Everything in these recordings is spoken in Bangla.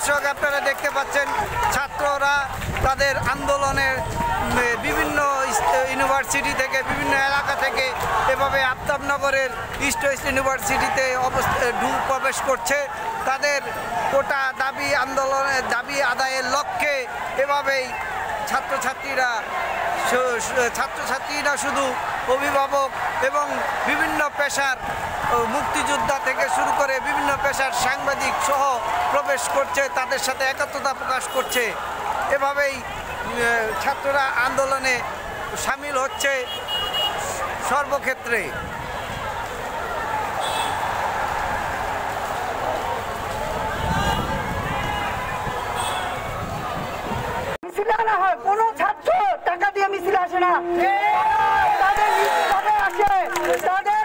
দর্শক আপনারা দেখতে পাচ্ছেন ছাত্ররা তাদের আন্দোলনের বিভিন্ন ইউনিভার্সিটি থেকে বিভিন্ন এলাকা থেকে এভাবে আফতাবনগরের ইস্ট ওয়েস্ট ইউনিভার্সিটিতে প্রবেশ করছে তাদের কোটা দাবি আন্দোলনের দাবি আদায়ের লক্ষ্যে এভাবেই ছাত্রছাত্রীরা শুধু অভিভাবক এবং বিভিন্ন পেশার মুক্তিযোদ্ধা থেকে শুরু করে বিভিন্ন পেশার সাংবাদিক সহ প্রবেশ করছে তাদের সাথে একাত্মতা প্রকাশ করছে এভাবেই ছাত্ররা আন্দোলনে সামিল হচ্ছে সর্বক্ষেত্রে কোনো ছাত্র টাকা দিয়ে মিছিল আসে না তাদের আসে তাদের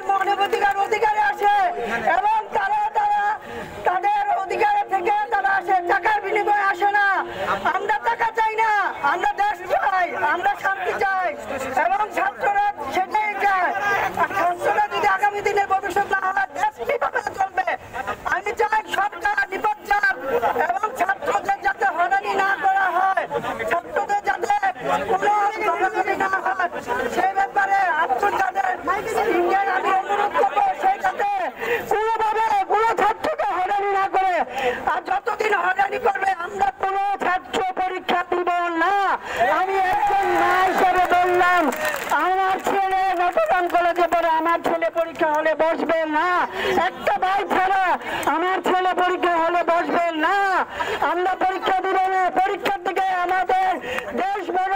অধিকারে আসে এবং তাদের অধিকারের থেকে তারা আসে টাকার বিনিময়ে আসে না আমরা টাকা চাই না আমরা দেশ চাই আমরা শান্তি চাই এবং ছাত্ররা সেটাই চায় ছাত্ররা যদি আগামী দিনের ভবিষ্যৎ না হয় দেশ কিভাবে চলবে আমি চাই সরকার নিপজ্জার এবং ছাত্রদের যাতে হয়রানি না করা হয় ছাত্রদের যাতে কোনো হয়রানি না হয় সেই ব্যাপারে আপনাদের আমি অনুরোধ করবো সেই যাতে কোনোভাবে কোনো ছাত্রকে হয়রানি না করে আর যতদিন হয়রানি করবে আমরা কোনো ছাত্র পরীক্ষা দিব না আমি একজন মা হিসেবে বললাম আমার ছেলে নটরডেম কলেজে পড়ে আমার ছেলে পরীক্ষা হলে বসবে না একটা ভাই ছাড়া আমার ছেলে পরীক্ষা হলে বসবে না আমরা পরীক্ষা দিব না পরীক্ষার দিকে আমাদের দেশ বড়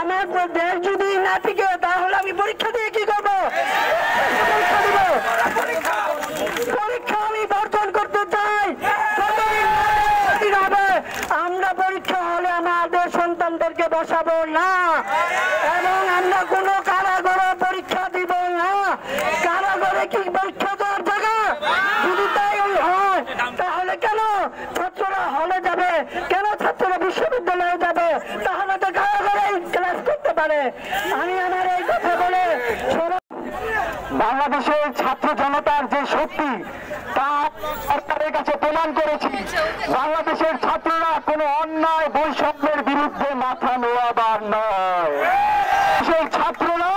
আমার দেশ যদি না টিকে তাহলে আমি পরীক্ষা দিয়ে কি করবো পরীক্ষা দিব পরীক্ষা আমি বর্জন করতে চাই আমরা পরীক্ষা হলে আমাদের সন্তানদেরকে বসাবো না এবং আমরা কোনো কারাগারে পরীক্ষা দিব না কারাগারে কি পরীক্ষা দেওয়ার জায়গা যদি তাই হয় তাহলে কেন ছাত্ররা হলে যাবে কেন ছাত্ররা বিশ্ববিদ্যালয়ে যাবে তাহলে তো কারাগারে ক্লাস করতে পারে আমি আমার এই কথা বলে বাংলাদেশের ছাত্র জনতার যে শক্তি তা সরকারের কাছে প্রমাণ করেছি বাংলাদেশের ছাত্ররা কোনো অন্যায় বৈষম্যের বিরুদ্ধে মাথা নোয়াবার নয় সেই ছাত্ররা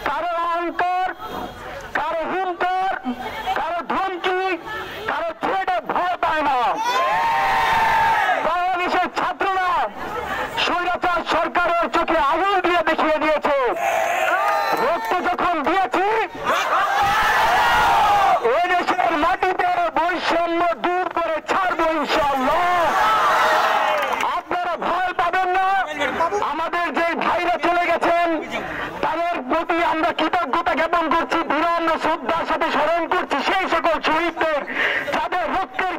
কারো অহংকার কারো হুঙ্কার কারো ধমকি কারো থ্রেটে ভয় পায় না বাংলাদেশের ছাত্ররা স্বৈরাচার সরকারের চোখে আঙুল দিয়ে দেখিয়ে দিয়েছে রক্ত যখন দিয়েছি এদেশের মাটিতে বৈষম্য দূর করে ছাড়বো ইনশাআল্লাহ আপনারা ভয় পাবেন না আমাদের যে ভাইরা চলে গেছেন তাদের প্রতি আমরা কৃতজ্ঞতা জ্ঞাপন করছি বিনম্র শ্রদ্ধার সাথে স্মরণ করছি সেই সকল শহীদদের যাদের রক্তের